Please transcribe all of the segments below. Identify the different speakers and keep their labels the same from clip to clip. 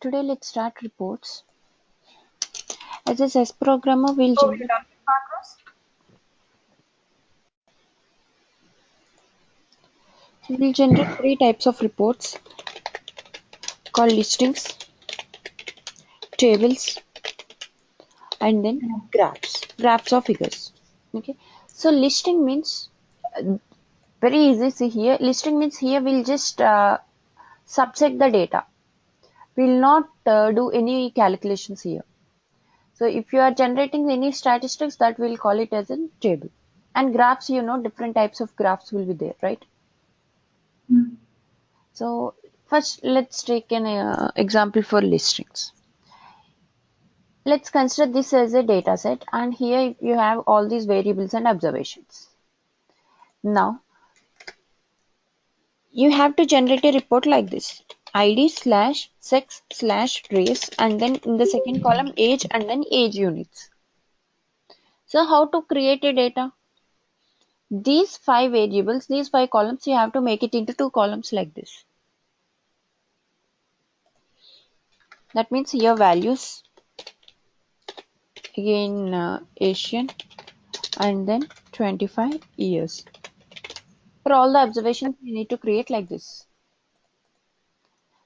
Speaker 1: Today let's start reports. As a SAS programmer, we'll generate three types of reports called listings, tables, and then graphs of figures. Okay, so listing means very easy. See here, listing means here we'll just subset the data. We'll not do any calculations here. So if you are generating any statistics, that we'll call it as a table. And graphs, different types of graphs will be there, right? So first, let's take an example for listings. Let's consider this as a data set, and here you have all these variables and observations. Now, you have to generate a report like this: ID slash sex slash race, and then in the second column age, and then age units. So how to create a data? These five variables, these five columns, you have to make it into two columns like this. That means here values, again Asian, and then 25 years. For all the observations, you need to create like this.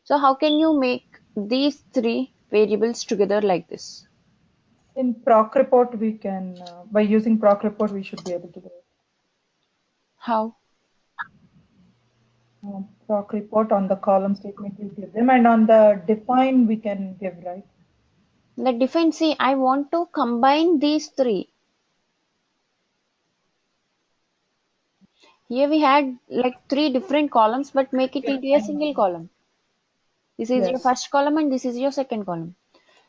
Speaker 1: So how can you make these three variables together like this?
Speaker 2: In proc report, we can, by using proc report, we should be able to do it.
Speaker 1: How?
Speaker 2: Proc report on the column statement, we give them, and on the define, we can give, right?
Speaker 1: The define, see, I want to combine these three. Here we had like three different columns, but make it into a single column. This is your first column and this is your second column.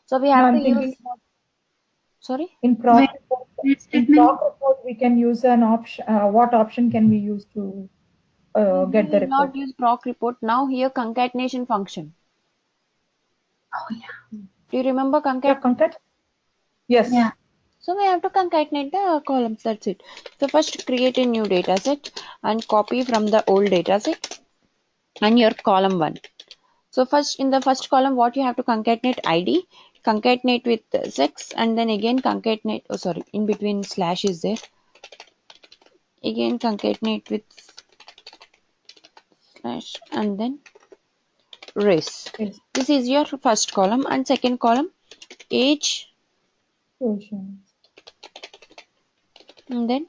Speaker 1: So we have to use. Sorry?
Speaker 2: In proc report, we can use an option. What option can we use to get the
Speaker 1: We will
Speaker 2: report?
Speaker 1: not use proc report. Now here concatenation function.
Speaker 3: Oh yeah.
Speaker 1: Do you remember concat?
Speaker 2: Concat? Yes.
Speaker 3: Yeah.
Speaker 1: So we have to concatenate the columns. That's it. So first create a new data set and copy from the old data set and your column one. So first in the first column, what you have to concatenate ID, concatenate with sex, and then again concatenate. Oh, sorry, in between slash is there. Again concatenate with slash and then race.
Speaker 2: Yes.
Speaker 1: This is your first column, and second column age, and then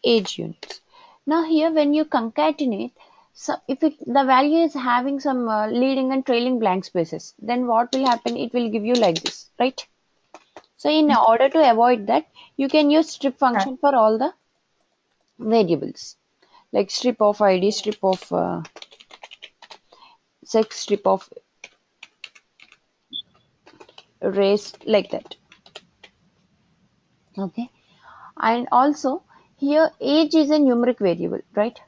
Speaker 1: age units. Now here when you concatenate, so if the value is having some leading and trailing blank spaces, then what will happen? It will give you like this, right? So in order to avoid that, you can use strip function for all the variables, like strip of ID, strip of sex, strip of race, like that. Okay, and also here age is a numeric variable, right?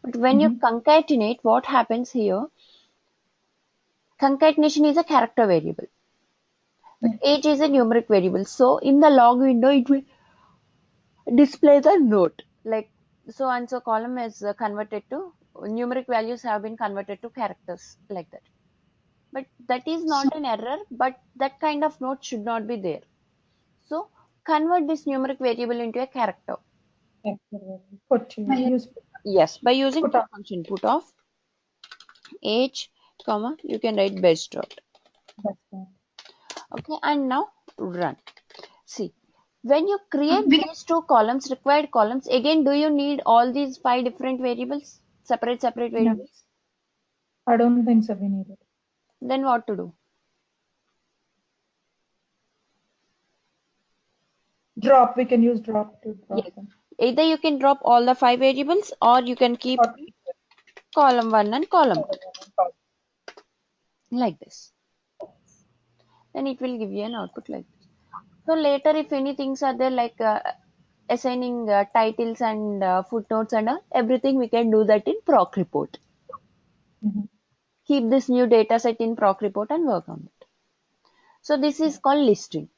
Speaker 1: But when you concatenate, what happens here? Concatenation is a character variable, but age is a numeric variable. So in the log window, it will display the note like so and so column is converted to numeric values have been converted to characters like that. But that is not an error, but that kind of note should not be there. So convert this numeric variable into a character. Yes, by using put function, put of age, comma, you can write base dot. Okay, and now run. See, when you create these two columns, required columns, again, do you need all these five different variables, separate variables?
Speaker 2: I don't think so, we need it.
Speaker 1: Then what to do?
Speaker 2: Drop, we can use drop to drop them.
Speaker 1: Either you can drop all the five variables or you can keep column 1 and column 2 like this. Then it will give you an output like this. So later if any things are there like assigning titles and footnotes and everything, we can do that in proc report. Keep this new data set in proc report and work on it. So this is called listing.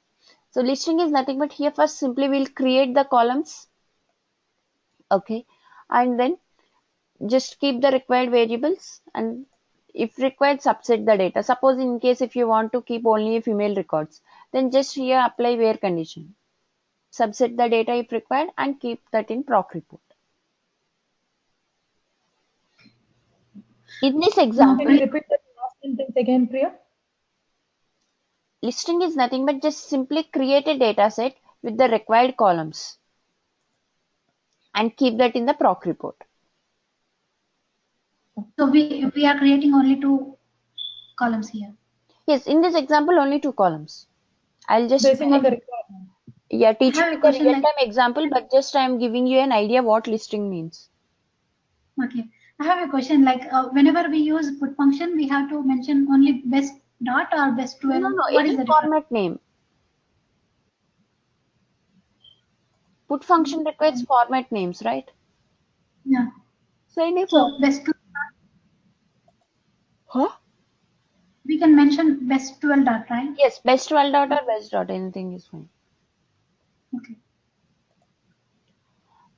Speaker 1: So listing is nothing but here first simply we'll create the columns. Okay, and then just keep the required variables and if required, subset the data. Suppose in case if you want to keep only female records, then just here apply where condition. Subset the data if required and keep that in proc report. In this
Speaker 2: Can
Speaker 1: example,
Speaker 2: you repeat the last sentence again, Priya?
Speaker 1: listing is nothing but just simply create a data set with the required columns and keep that in the proc report.
Speaker 3: So we are creating only 2 columns here.
Speaker 1: Yes, in this example only 2 columns. I'll just
Speaker 2: Basing on the requirement.
Speaker 1: teach
Speaker 3: I
Speaker 1: you
Speaker 3: have a
Speaker 1: with a
Speaker 3: question
Speaker 1: real-time example, but just I am giving you an idea what listing means.
Speaker 3: Okay. I have a question like whenever we use put function, we have to mention only best dot or best 12.
Speaker 1: No,
Speaker 3: What
Speaker 1: any
Speaker 3: is the difference?
Speaker 1: format name. Put function requires format names, right?
Speaker 3: Yeah.
Speaker 1: So any
Speaker 3: So
Speaker 1: format.
Speaker 3: best 12
Speaker 1: Huh?
Speaker 3: we can mention best 12 dot, right?
Speaker 1: Yes, best 12 dot or best dot, anything is fine.
Speaker 3: Okay.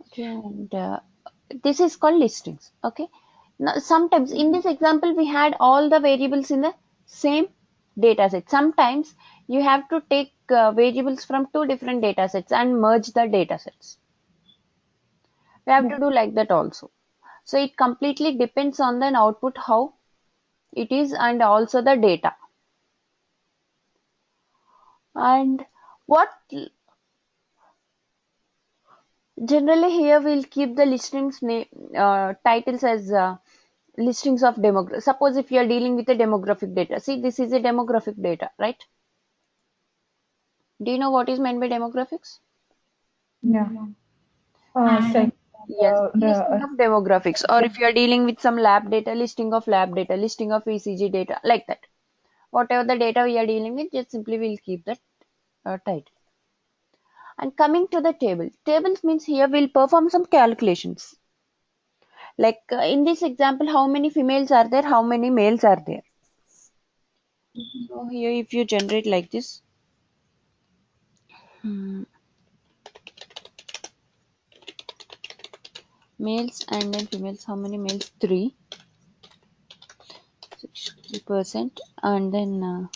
Speaker 1: Okay, and this is called listings. Okay. Now, sometimes in this example, we had all the variables in the same data set. Sometimes you have to take variables from 2 different data sets and merge the data sets. We have to do like that also. So it completely depends on the output, how it is, and also the data. And what generally here we'll keep the listings titles as listings of demographic. Suppose if you are dealing with a demographic data, see this is a demographic data, right? Do you know what is meant by demographics?
Speaker 2: Yeah.
Speaker 3: Yeah,
Speaker 2: Sec,
Speaker 1: Yes, listing
Speaker 2: the
Speaker 1: of demographics, or if you are dealing with some lab data, listing of lab data, listing of ECG data, like that. Whatever the data we are dealing with, just simply we'll keep that title. And coming to the table, tables means here we'll perform some calculations. Like in this example, how many females are there, how many males are there. So here if you generate like this, males and then females, how many males? 3, 60%, and then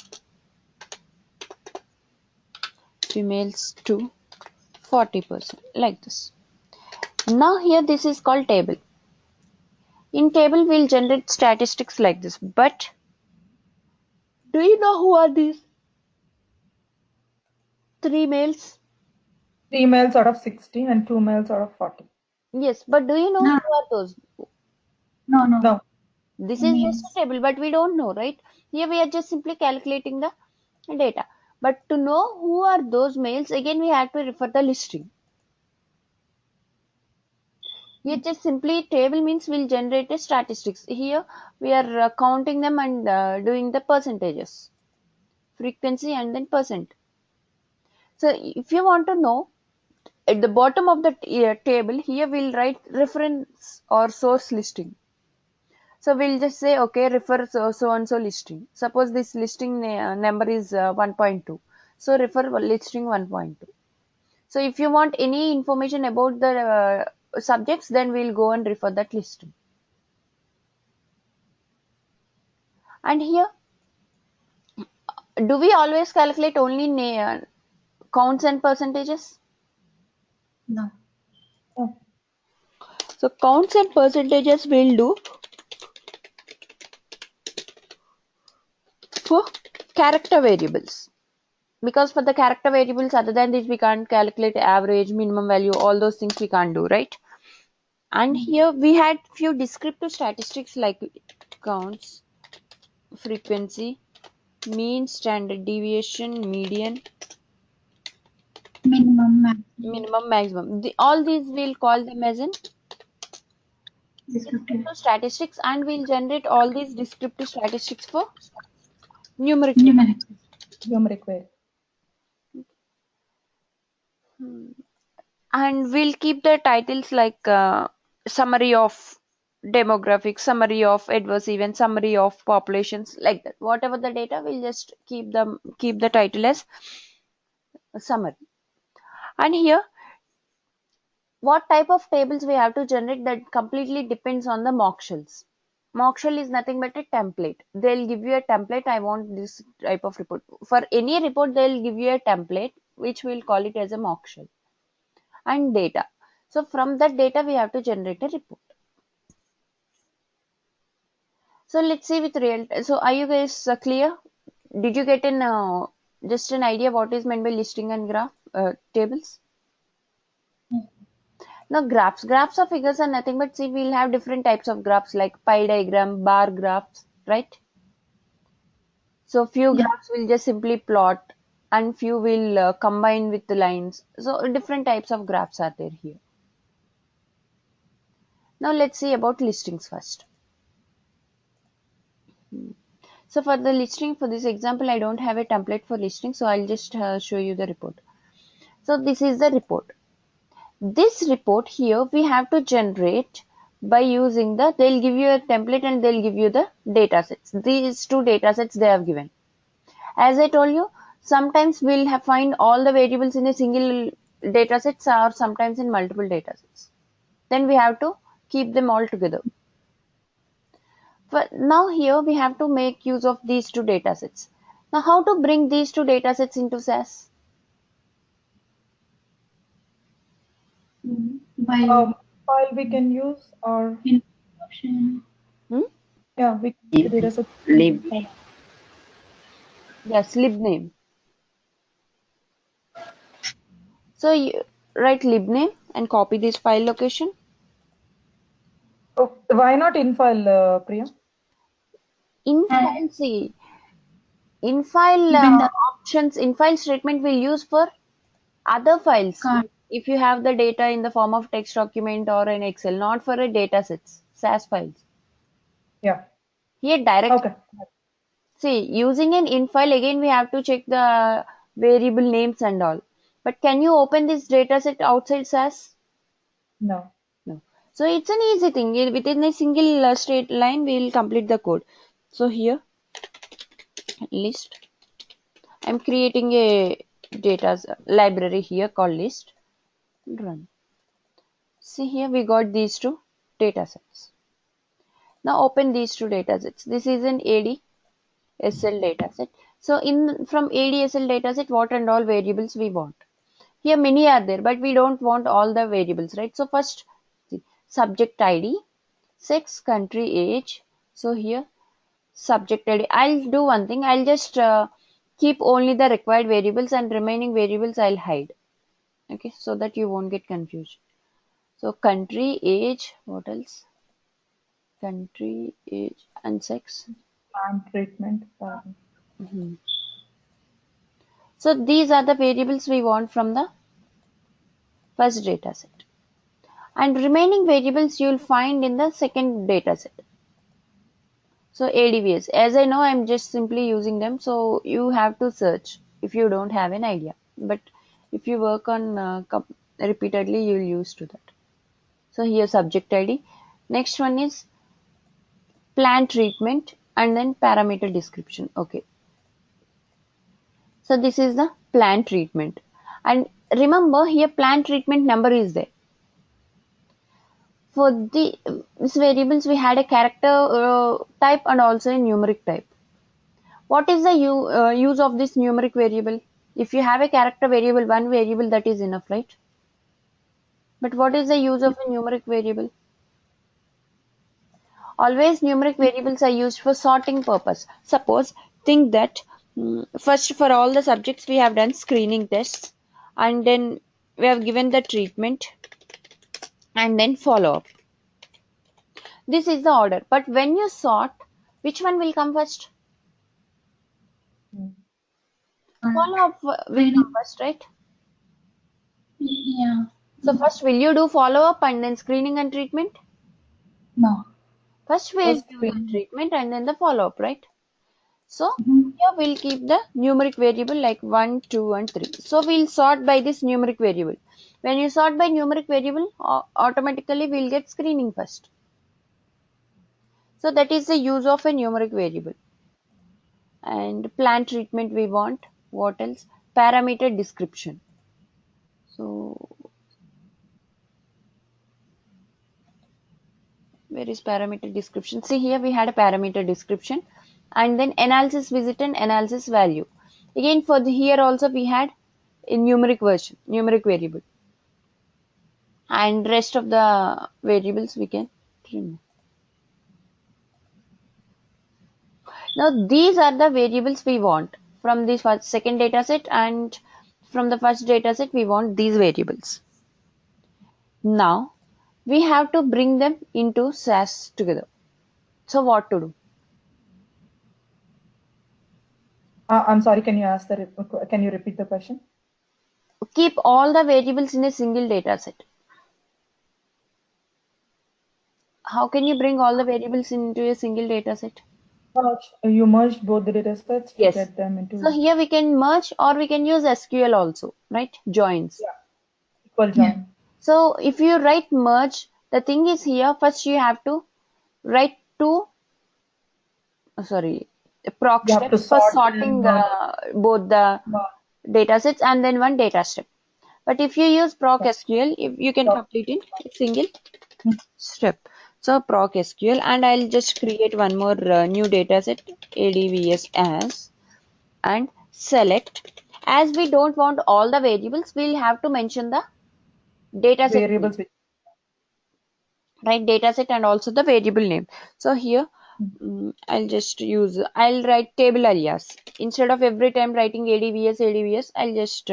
Speaker 1: females 2, 40%, like this. Now here this is called table. In table we'll generate statistics like this, but do you know who are these 3 males?
Speaker 2: 3 males out of 60 and 2 males out of 40.
Speaker 1: Yes, but do you know
Speaker 3: no,
Speaker 1: who are those?
Speaker 3: no, no.
Speaker 2: No.
Speaker 1: This is just
Speaker 3: Means
Speaker 1: a table, but we don't know, right? Here we are just simply calculating the data. But to know who are those males, again we have to refer the listing. Here just simply table means we'll generate a statistics. Here we are counting them and doing the percentages, frequency and then percent. So if you want to know, at the bottom of the table, here we'll write reference or source listing. So we'll just say, okay, refer so and so listing. Suppose this listing number is 1.2. So refer listing 1.2. So if you want any information about the subjects, then we'll go and refer that listing. And here, do we always calculate only counts and percentages?
Speaker 3: no.
Speaker 2: Oh.
Speaker 1: So counts and percentages we'll do for character variables. Because for the character variables, other than this, we can't calculate average, minimum value, all those things we can't do, right? And here we had few descriptive statistics like counts, frequency, mean, standard deviation, median,
Speaker 3: Minimum, maximum,
Speaker 1: minimum, maximum. All these we'll call them as in
Speaker 3: descriptive,
Speaker 1: descriptive statistics, and we'll generate all these descriptive statistics for numeric record.
Speaker 3: numeric.
Speaker 2: Numeric way.
Speaker 1: And we'll keep the titles like summary of demographics, summary of adverse events, summary of populations, like that. Whatever the data, we'll just keep the title as a summary. And here, what type of tables we have to generate, that completely depends on the mock shells. Mock shell is nothing but a template. They'll give you a template. I want this type of report. For any report, they'll give you a template, which we'll call it as a mock shell. And data. So from that data, we have to generate a report. So let's see with real. So are you guys clear? Did you get an just an idea what is meant by listing and graph tables? Now graphs of figures are nothing but, see, we'll have different types of graphs like pie diagram, bar graphs, right? So few
Speaker 3: Yeah.
Speaker 1: graphs will just simply plot and few will combine with the lines. So different types of graphs are there here. Now let's see about listings first. So for the listing, for this example, I don't have a template for listing, so I'll just show you the report. So this is the report. This report here we have to generate by using they'll give you a template and they'll give you the data sets. These two data sets they have given. As I told you, sometimes we'll find all the variables in a single data set or sometimes in multiple data sets. Then we have to keep them all together. But now here we have to make use of these two data sets. Now how to bring these two data sets into SAS?
Speaker 3: By
Speaker 2: File we can use, or
Speaker 3: in option.
Speaker 1: Hmm?
Speaker 2: yeah, we can use the data set.
Speaker 4: Lib.
Speaker 1: Yes, lib name. So you write lib name and copy this file location.
Speaker 2: Oh, why not in file, Priya?
Speaker 1: In file, see, in file
Speaker 3: When the
Speaker 1: options, in file statement we'll use for other files.
Speaker 3: card.
Speaker 1: If you have the data in the form of text document or an Excel, not for a data sets, SAS files.
Speaker 2: Yeah.
Speaker 1: Here direct.
Speaker 2: Okay.
Speaker 1: See, using an in file again we have to check the variable names and all. But can you open this data set outside SAS?
Speaker 2: No.
Speaker 1: No. So it's an easy thing. Within a single straight line we will complete the code. So here list. I'm creating a data library here called list. Run. See here we got these two data sets. Now open these two data sets. This is an ADSL data set. So in from ADSL data set, what and all variables we want. Here many are there, but we don't want all the variables, right? So first, see, subject ID, sex, country, age. So here subject ID. I'll do one thing. I'll just keep only the required variables and remaining variables I'll hide. Okay, so that you won't get confused. So country, age, what else? Country, age, and sex.
Speaker 2: Plant treatment.
Speaker 1: Mhm. So these are the variables we want from the first data set. And remaining variables you'll find in the second data set. So ADVS, as I know, I'm just simply using them. So you have to search if you don't have an idea. But if you work on repeatedly, you'll use to that. So here subject ID. Next one is plant treatment and then parameter description. Okay. So this is the plant treatment. And remember here plant treatment number is there. For these variables, we had a character type and also a numeric type. What is the use of this numeric variable? If you have a character variable, one variable, that is enough, right? But what is the use of a numeric variable? Always numeric variables are used for sorting purpose. Suppose, think that first for all the subjects we have done screening tests and then we have given the treatment and then follow up. This is the order. But when you sort, which one will come first? Follow up will come first, right?
Speaker 3: Yeah.
Speaker 1: So first, will you do follow up and then screening and treatment?
Speaker 3: No.
Speaker 1: First, we'll
Speaker 2: First
Speaker 1: do the
Speaker 2: screening.
Speaker 1: treatment and then the follow up, right? So
Speaker 3: Mhm.
Speaker 1: here we'll keep the numeric variable like 1, 2, and 3. So we'll sort by this numeric variable. When you sort by numeric variable, automatically we'll get screening first. So that is the use of a numeric variable. And plant treatment we want. What else? Parameter description. So Where is parameter description? See here we had a parameter description and then analysis visit and analysis value. Again for the here also we had a numeric version, numeric variable, and rest of the variables we can remove. Now these are the variables we want from the second data set, and from the first data set we want these variables. Now we have to bring them into SAS together. So what to do?
Speaker 2: I'm sorry, can you repeat the question?
Speaker 1: Keep all the variables in a single data set. How can you bring all the variables into a single data set?
Speaker 2: You merged both the data sets to
Speaker 1: Yes.
Speaker 2: get them into.
Speaker 1: So here we can merge, or we can use SQL also, right? Joins.
Speaker 2: Yeah. Equal join.
Speaker 1: So if you write merge, the thing is here, first you have to write two, proc
Speaker 2: You have to
Speaker 1: steps for
Speaker 2: sort
Speaker 1: sorting both the data sets and then one data step. But if you use proc SQL, if you can complete in a single step. So proc SQL, and I'll just create one more new data set, ADVS as, and select. As we don't want all the variables, we'll have to mention the data set
Speaker 2: variables
Speaker 1: name, right? Data set and also the variable name. So here I'll write table alias. Instead of every time writing ADVS, I'll just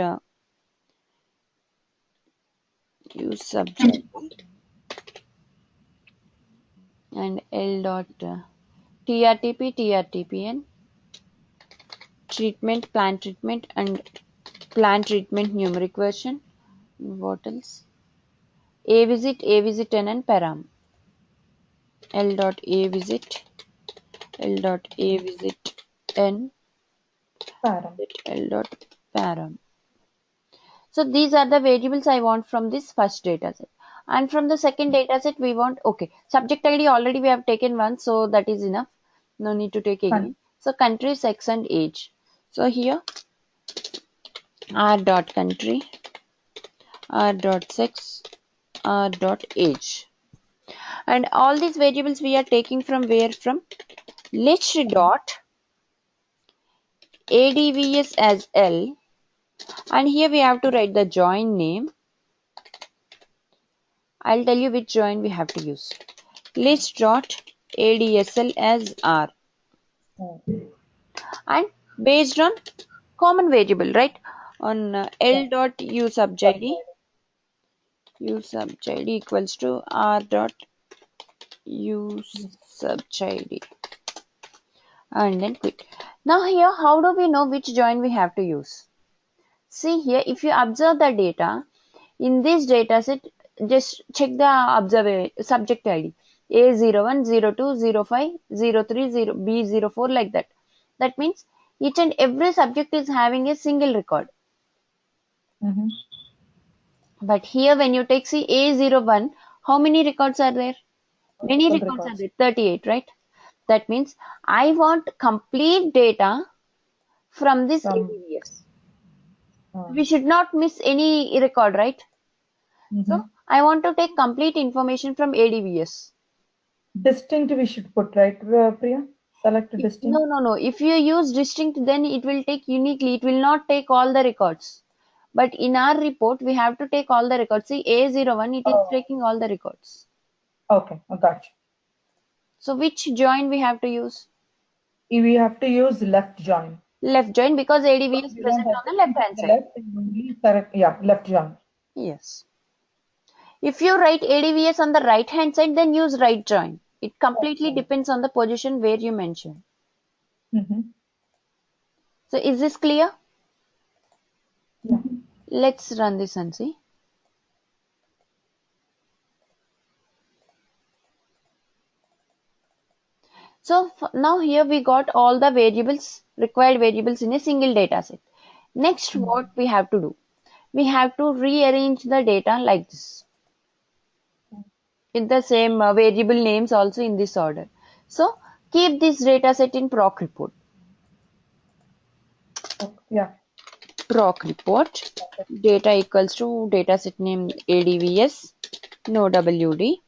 Speaker 1: use subject and L dot TRTPN treatment, plant treatment, and plant treatment numeric version. What else? AVisit N and param. L dot AVisit N
Speaker 2: param.
Speaker 1: L dot param. So these are the variables I want from this first data set. And from the second data set we want, okay, subject ID already we have taken one, so that is enough. No need to take again. So country, sex and age. So here r dot country, r dot sex, r dot age. And all these variables we are taking from where? From list dot ADVS as L, and here we have to write the join name. I'll tell you which join we have to use. List dot ADSL as R, and based on common variable, right? On L dot U sub id equals to R dot U sub id, and then quit. Now here, how do we know which join we have to use? See here, if you observe the data in this data set, just check the subject ID A01, 02, 05, 03, B04, like that. That means each and every subject is having a single record. But here when you take A01, how many records are there? Many records are there, 38, right? That means I want complete data from this ADVS. We should not miss any record, right? So I want to take complete information from ADVS.
Speaker 2: Distinct we should put, right, Priya? Select distinct.
Speaker 1: No. If you use distinct, then it will take uniquely. It will not take all the records. But in our report, we have to take all the records. See, A01, it is taking all the records.
Speaker 2: Okay, I got you.
Speaker 1: So which join we have to use?
Speaker 2: We have to use left join.
Speaker 1: Left join, because ADV is present on the left hand side.
Speaker 2: Yeah, left join.
Speaker 1: Yes. If you write ADVS on the right hand side, then use right join. It completely depends on the position where you mention. So is this clear?
Speaker 2: Yeah.
Speaker 1: Let's run this and see. So now here we got all the variables, required variables in a single data set. Next, what we have to do? We have to rearrange the data like this, with the same variable names also in this order. So keep this data set in proc report.
Speaker 2: Yeah.
Speaker 1: Proc report data equals to data set name ADVS, no WD.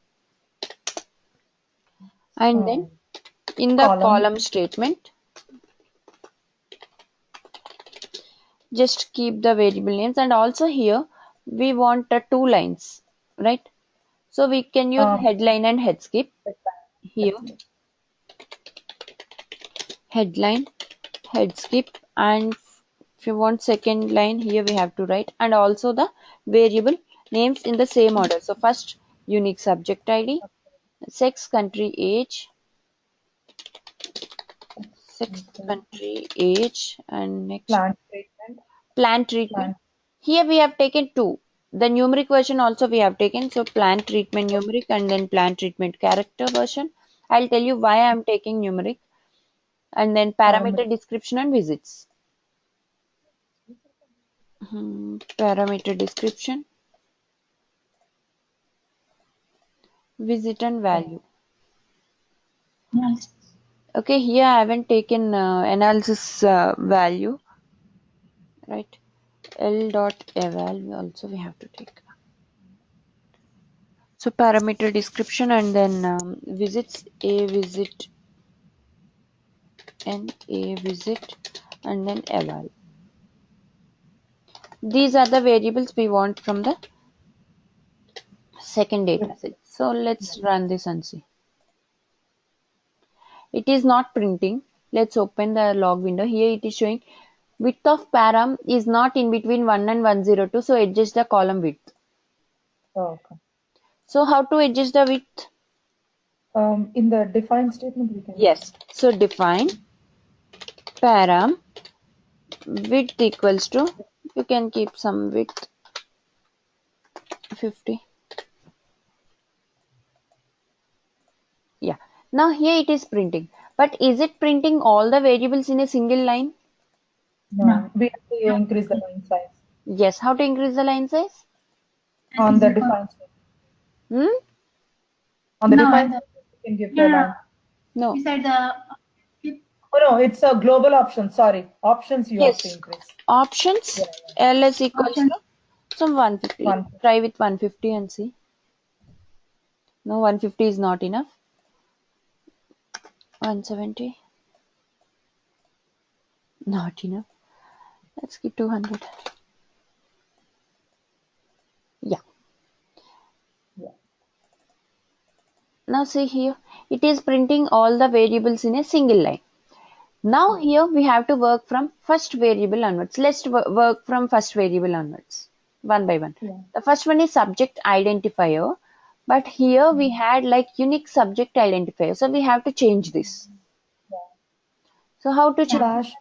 Speaker 1: And then in the column statement, just keep the variable names, and also here we want 2 lines, right? So we can use headline and head skip. Here headline, head skip, and if you want second line, here we have to write, and also the variable names in the same order. So first unique subject ID, sex, country, age, and next plant treatment. Here we have taken 2. The numeric version also we have taken. So plant treatment numeric, and then plant treatment character version. I'll tell you why I am taking numeric. And then parameter description and visits. Parameter description, visit and value.
Speaker 3: Yes.
Speaker 1: Okay, here I haven't taken analysis value, right? L dot eval also we have to take. So parameter description, and then visits, a visit, and a visit, and then eval. These are the variables we want from the second data set. So let's run this and see. It is not printing. Let's open the log window. Here it is showing width of param is not in between 1 and 102. So adjust the column width.
Speaker 2: Okay.
Speaker 1: So how to adjust the width?
Speaker 2: In the define statement we can.
Speaker 1: Yes. So define param width equals to, you can keep some width 50. Yeah. Now here it is printing. But is it printing all the variables in a single line?
Speaker 2: No. We have to increase the line size.
Speaker 1: Yes. How to increase the line size?
Speaker 2: On the define statement. On the define statement you can give the line.
Speaker 1: No.
Speaker 3: Beside the
Speaker 2: Oh no, it's a global option. Sorry. Options you have to increase.
Speaker 1: Options, ls equals to some 150. Try with 150 and see. No, 150 is not enough. 170. Not enough. Let's keep 200. Yeah. Now see here, it is printing all the variables in a single line. Now here we have to work from first variable onwards. Let's work from first variable onwards, one by one. The first one is subject identifier, but here we had like unique subject identifier, so we have to change this. So how to change?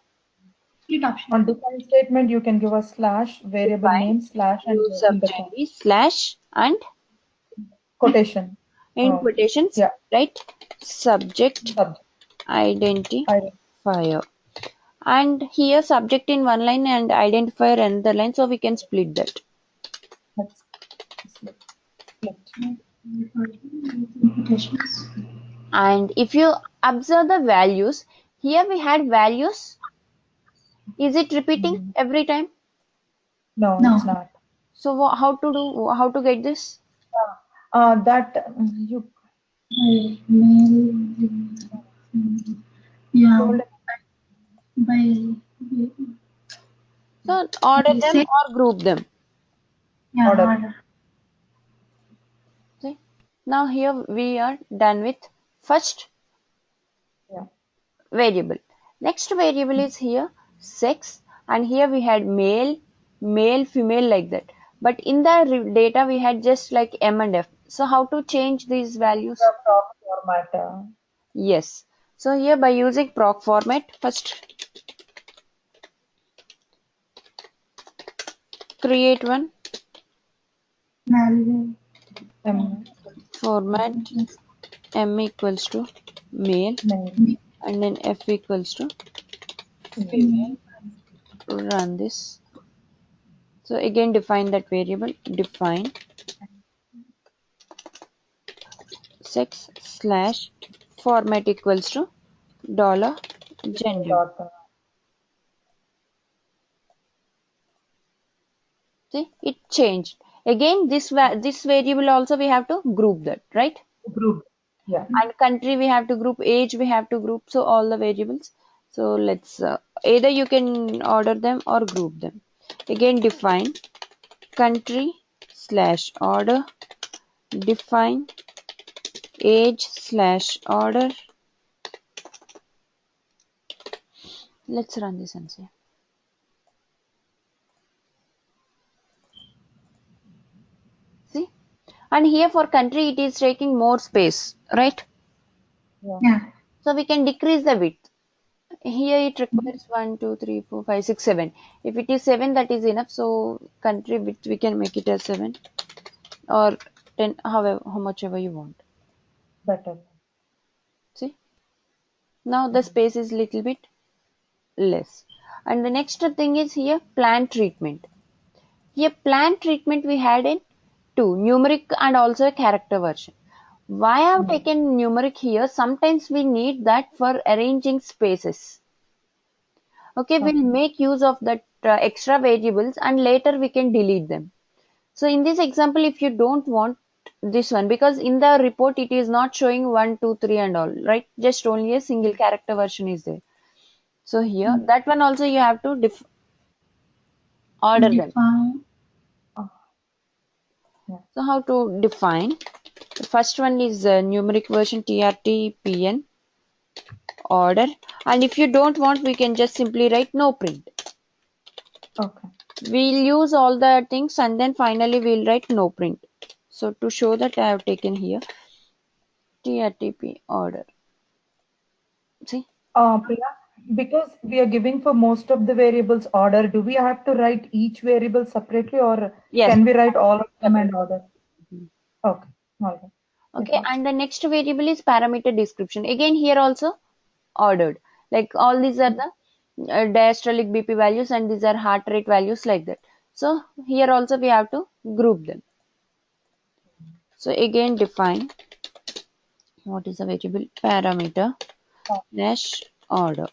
Speaker 2: On define statement you can give a slash variable name slash and
Speaker 1: subject ID slash and
Speaker 2: quotation.
Speaker 1: In quotations, right? Subject identifier. And here subject in one line and identifier another line, so we can split that. And if you observe the values, here we had values. Is it repeating every time?
Speaker 2: No, it's not.
Speaker 1: So how to get this?
Speaker 2: That you
Speaker 1: so order them or group them.
Speaker 3: Order.
Speaker 1: See? Now here we are done with first variable. Next variable is here sex, and here we had male, female, like that. But in the data we had just like M and F. So how to change these values?
Speaker 2: proc format.
Speaker 1: Yes. So here by using proc format, first create one format M equals to male, and then F equals to female. Run this. So again define that variable, define sex slash format equals to $gender. See, it changed. Again this variable also we have to group that, right?
Speaker 2: Group. Yeah.
Speaker 1: And country we have to group, age we have to group, so all the variables. So let's either you can order them or group them. Again define country slash order, define age slash order. Let's run this and see. See, and here for country it is taking more space, right?
Speaker 3: Yeah.
Speaker 1: So we can decrease the width. Here it requires 1, 2, 3, 4, 5, 6, 7. If it is 7, that is enough. So country width we can make it as 7 or 10, however, how much ever you want.
Speaker 2: Better.
Speaker 1: See, now the space is little bit less. And the next thing is here plant treatment. Here plant treatment we had in two, numeric and also a character version. Why I have taken numeric here? Sometimes we need that for arranging spaces. Okay, we'll make use of that extra variables and later we can delete them. So in this example, if you don't want this one, because in the report it is not showing 1, 2, 3 and all, right? Just only a single character version is there. So here, that one also you have to order them.
Speaker 3: Define.
Speaker 1: So how to define? The first one is numeric version TRTPN order, and if you don't want, we can just simply write no print.
Speaker 2: Okay.
Speaker 1: We'll use all the things and then finally we'll write no print. So to show that I have taken here TRTP order. See?
Speaker 2: Priya, because we are giving for most of the variables order, do we have to write each variable separately or
Speaker 1: Yes.
Speaker 2: can we write all of them and order? Okay. All right.
Speaker 1: Okay, and the next variable is parameter description. Again, here also ordered. Like all these are the diastolic BP values and these are heart rate values like that. So here also we have to group them. So again define what is the variable parameter dash order.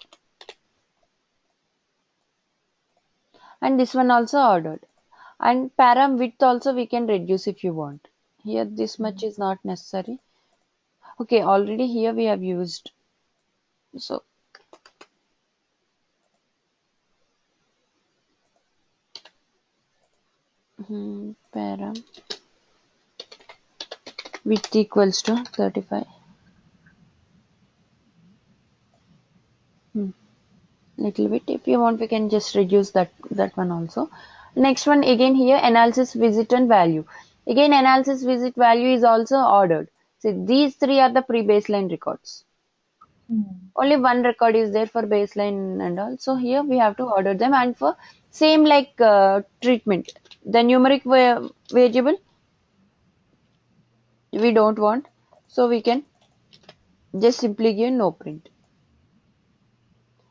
Speaker 1: And this one also ordered. And param width also we can reduce if you want. Here this much is not necessary. Okay, already here we have used. So param width equals to 35. Little bit. If you want, we can just reduce that one also. Next one again here analysis visit and value. Again analysis visit value is also ordered. So these three are the pre-baseline records. Only one record is there for baseline and all. So here we have to order them, and for same like treatment, the numeric variable we don't want, so we can just simply give no print.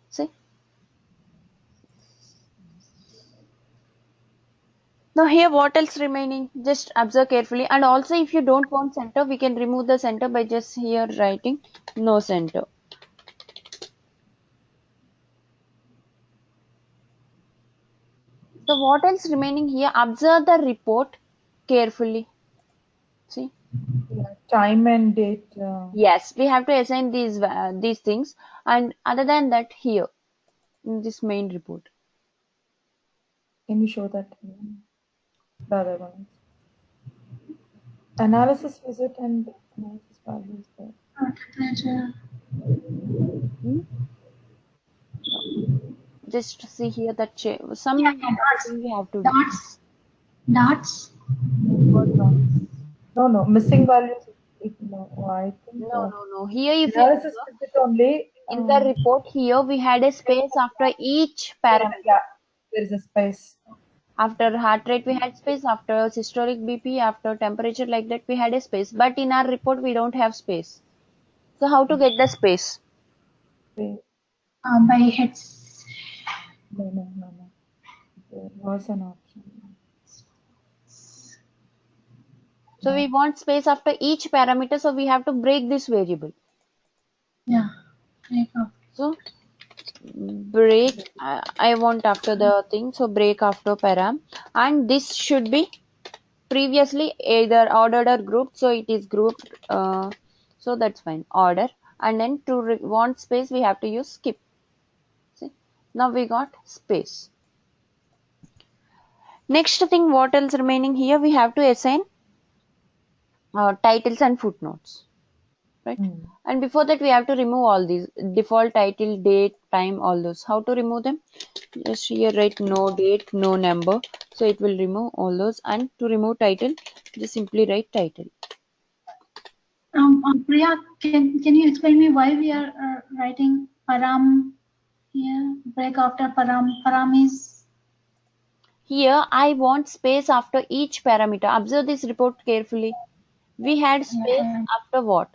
Speaker 1: See? Now here what else remaining? Just observe carefully, and also if you don't want center, we can remove the center by just here writing no center. So what else remaining here? Observe the report carefully. See?
Speaker 2: Yeah, time and date.
Speaker 1: Yes, we have to assign these things, and other than that here in this main report.
Speaker 2: Can you show that? The other one. Analysis visit and analysis values there.
Speaker 1: Just see here that some
Speaker 3: dots.
Speaker 1: we have to
Speaker 3: Dots. Dots.
Speaker 2: No, missing values. No, I think
Speaker 1: no. Here if
Speaker 2: analysis visit only.
Speaker 1: in the report here we had a space after each parameter.
Speaker 2: Yeah, there is a space.
Speaker 1: After heart rate we had space, after systolic BP, after temperature, like that we had a space. But in our report we don't have space. So how to get the space?
Speaker 3: By heads.
Speaker 2: No. There was an option.
Speaker 1: So we want space after each parameter, so we have to break this variable.
Speaker 3: Yeah. Break up.
Speaker 1: So break, I want after the thing, so break after param, and this should be previously either ordered or grouped, so it is grouped. So So that's fine. Order, and then to want space we have to use skip. See, now we got space. Next thing, what else remaining here? We have to assign titles and footnotes, right? And before that we have to remove all these default title, date, time, all those. How to remove them? Just here write no date, no number, so it will remove all those. And to remove title, just simply write title.
Speaker 3: Priya, can you explain me why we are writing param here? Break after param. Param is.
Speaker 1: Here I want space after each parameter. Observe this report carefully. We had space after what?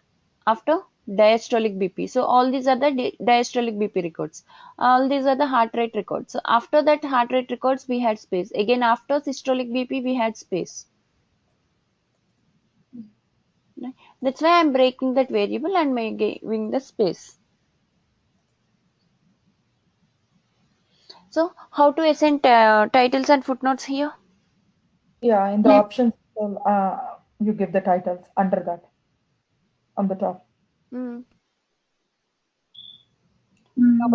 Speaker 1: After diastolic BP. So all these are the diastolic BP records. All these are the heart rate records. So after that heart rate records we had space. Again after systolic BP we had space. Right? That's why I'm breaking that variable and giving the space. So how to assign titles and footnotes here?
Speaker 2: Yeah, in the options, you give the titles under that on the top.
Speaker 1: Global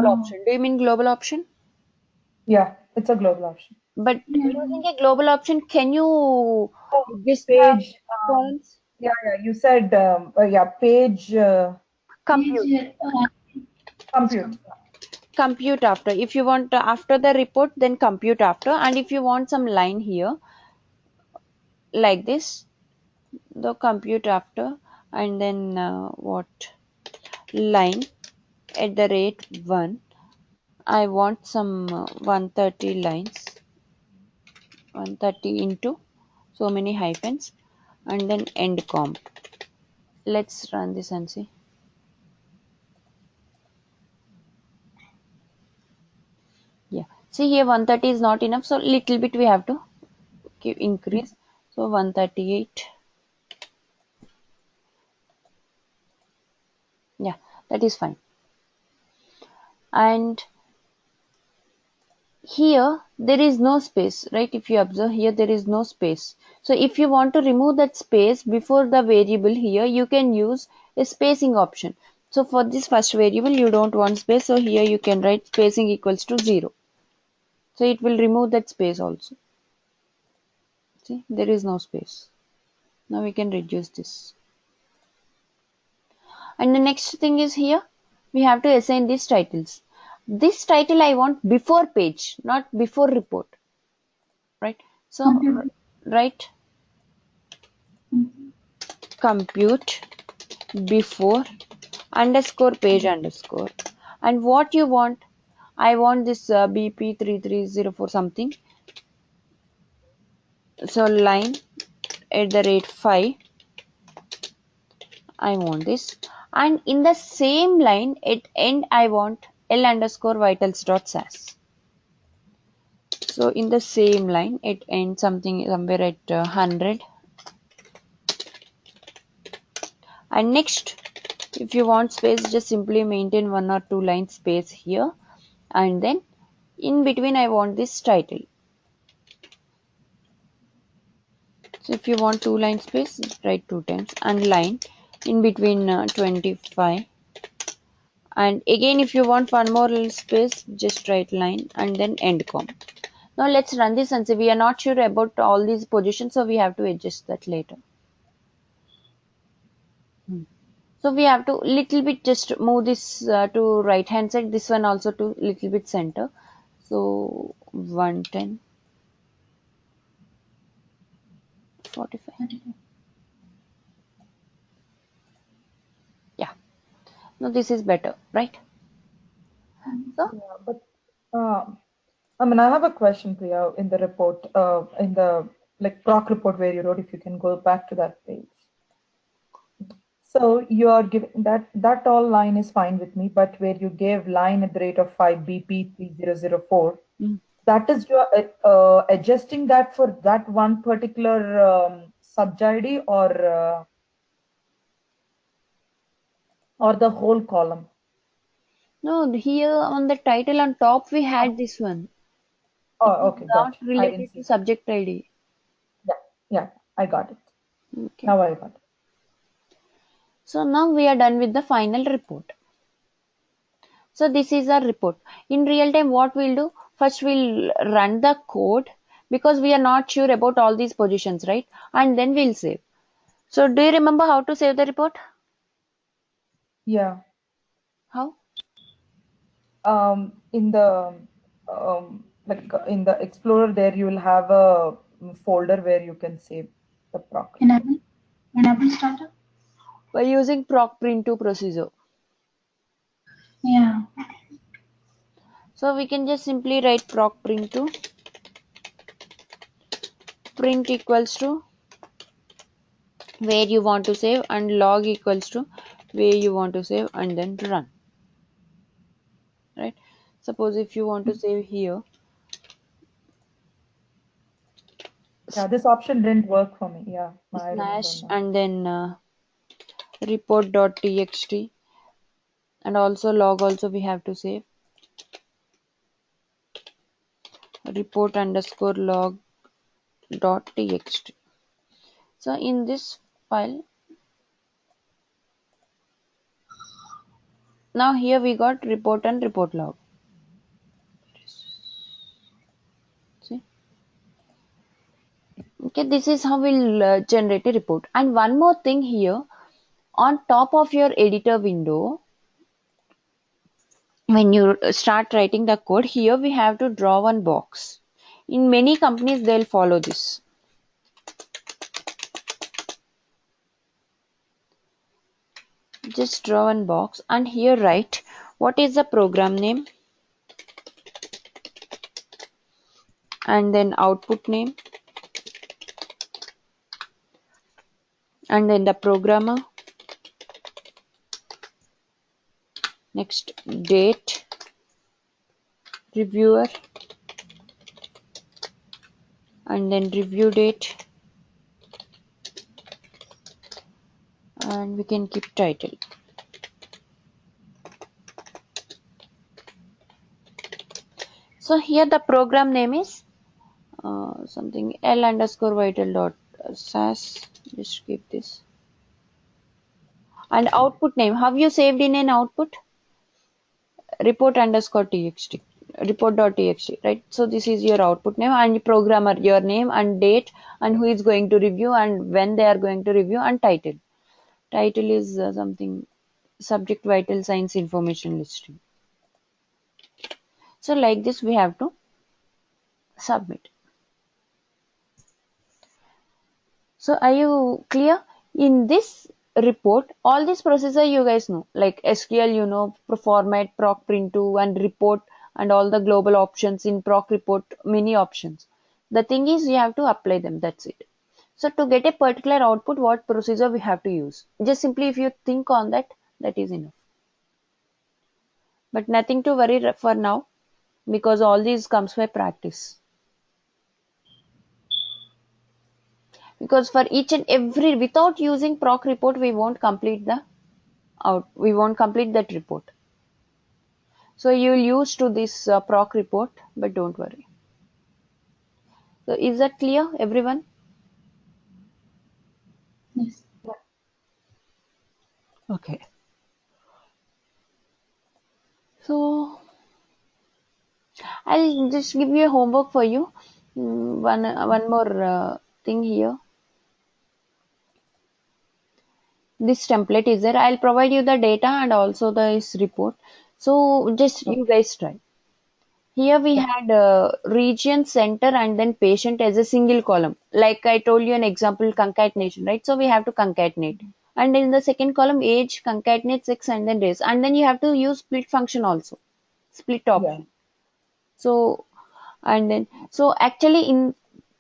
Speaker 1: option. Do you mean global option?
Speaker 2: Yeah, it's a global option.
Speaker 1: But using a global option, can you just
Speaker 2: Page.
Speaker 1: columns?
Speaker 2: Yeah, you said page
Speaker 1: Compute.
Speaker 2: compute.
Speaker 1: Compute after. If you want after the report, then compute after. And if you want some line here, like this, the compute after, and then what line at the rate 1. I want some 130 lines, 130 into so many hyphens, and then end comp. Let's run this and see. Yeah, see here 130 is not enough, so little bit we have to increase. So 138. Yeah, that is fine. And here there is no space, right? If you observe here, there is no space. So if you want to remove that space before the variable here, you can use a spacing option. So for this first variable, you don't want space. So here you can write spacing equals to 0. So it will remove that space also. See, there is no space. Now we can reduce this. And the next thing is here, we have to assign these titles. This title I want before page, not before report. Right? So write compute before underscore page underscore. And what you want? I want this BP3304 something. So line at the rate 5. I want this. And in the same line at end I want L underscore vitals dot sas. So in the same line it ends something somewhere at 100. And next, if you want space, just simply maintain 1 or 2 lines space here. And then in between I want this title. So if you want 2 line space, write 2 times, and line in between 25. And again if you want one more little space, just write line and then end comma. Now let's run this and see. We are not sure about all these positions, so we have to adjust that later. So we have to little bit just move this to right hand side, this one also to little bit center. So 110, 45. Yeah. Now this is better, right? So
Speaker 2: Yeah, but I have a question, Priya, in the report, in the proc report where you wrote, if you can go back to that page. So you are giving that all line is fine with me, but where you gave line at the rate of 5 BP3004, that is you are adjusting that for that one particular sub ID or the whole column.
Speaker 1: no, here on the title on top we had this one.
Speaker 2: Oh, okay, got
Speaker 1: Not
Speaker 2: you. I
Speaker 1: related
Speaker 2: didn't
Speaker 1: to
Speaker 2: see.
Speaker 1: subject ID.
Speaker 2: Yeah, I got it.
Speaker 1: Okay.
Speaker 2: Now I got it.
Speaker 1: So now we are done with the final report. So this is our report. In real time, what we'll do? First, we'll run the code because we are not sure about all these positions, right? And then we'll save. So do you remember how to save the report?
Speaker 2: Yeah.
Speaker 1: How?
Speaker 2: In the in the Explorer, there you will have a folder where you can save the proc.
Speaker 3: Enable startup.
Speaker 1: By using proc print2 procedure.
Speaker 3: Yeah.
Speaker 1: So we can just simply write proc print2 print equals to where you want to save and log equals to where you want to save and then run. Right? Suppose if you want to save here.
Speaker 2: Yeah, this option didn't work for me. Yeah, I remember
Speaker 1: Slash
Speaker 2: now.
Speaker 1: and then report.txt and also log also we have to save report underscore log dot txt. So in this file, now here we got report and report log. See? Okay, this is how we'll generate a report. And one more thing here, on top of your editor window, when you start writing the code, here we have to draw one box. In many companies, they'll follow this. Just draw one box and here write what is the program name and then output name and then the programmer, next date, reviewer and then review date and we can keep title. So here the program name is something L underscore vital dot sas. Just keep this. And output name. Have you saved in an output? Report underscore txt. Report.txt, right? So this is your output name and programmer, your name and date and who is going to review and when they are going to review and title. Title is something subject vital signs information listing. So like this we have to submit. So are you clear? In this report, all this procedure you guys know, like SQL, you know, format, proc print2 and report and all the global options in proc report, many options. The thing is you have to apply them, that's it. So to get a particular output, what procedure we have to use? Just simply if you think on that, that is enough. But nothing to worry for now because all these comes by practice. Because for each and every, without using proc report, we won't complete that report. So you'll use to this proc report, but don't worry. So is that clear, everyone?
Speaker 3: Yes.
Speaker 1: Okay. So I'll just give you a homework for you. One more thing here. This template is there. I'll provide you the data and also this report. So just you guys try. Here we had region, center, and then patient as a single column. Like I told you an example, concatenation, right? So we have to concatenate. And in the second column, age, concatenate, sex, and then race. And then you have to use split function also, split option.
Speaker 2: Yeah.
Speaker 1: So, and then, so actually in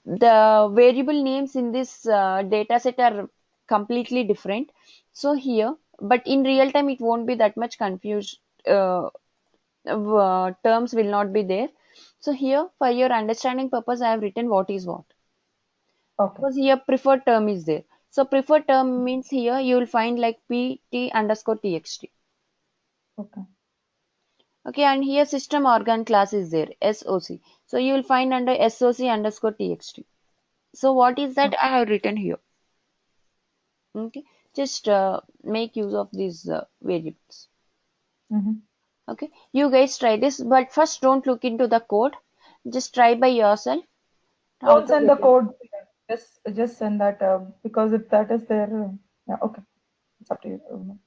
Speaker 1: the variable names in this data set are completely different. So here, but in real time, it won't be that much confused. Terms will not be there. So here, for your understanding purpose, I have written what is what.
Speaker 2: Okay.
Speaker 1: Because here preferred term is there. So preferred term means here you will find like pt underscore txt.
Speaker 2: Okay.
Speaker 1: Okay, and here system organ class is there, SOC. So you will find under SOC underscore txt. So what is that I have written here? Okay. just make use of these variables.
Speaker 2: Mhm.
Speaker 1: Okay, you guys try this, but first don't look into the code. Just try by yourself how
Speaker 2: Don't
Speaker 1: to
Speaker 2: send
Speaker 1: get
Speaker 2: the
Speaker 1: it.
Speaker 2: code. Just send that because if that is there, yeah, okay, it's up to you.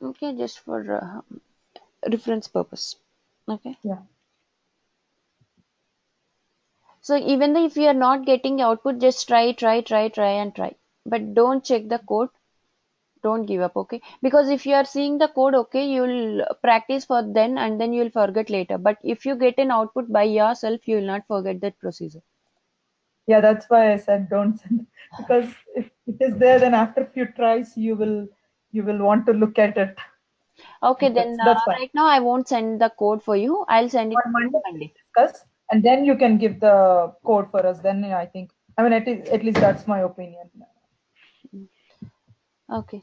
Speaker 1: Okay, just for reference purpose. Okay.
Speaker 2: Yeah.
Speaker 1: So even though if you are not getting output, just try and try. But don't check the code. Don't give up, okay? Because if you are seeing the code, okay, you'll practice for then and then you'll forget later. But if you get an output by yourself, you will not forget that procedure.
Speaker 2: Yeah, that's why I said don't send because if it is there, then after a few tries, you will want to look at it.
Speaker 1: Okay,
Speaker 2: That's
Speaker 1: then
Speaker 2: that's fine.
Speaker 1: right now I won't send the code for you. I'll send it
Speaker 2: On
Speaker 1: to you
Speaker 2: Monday we'll
Speaker 1: Monday.
Speaker 2: discuss, and then you can give the code for us. Then I think, I mean, at least that's my opinion.
Speaker 1: Okay.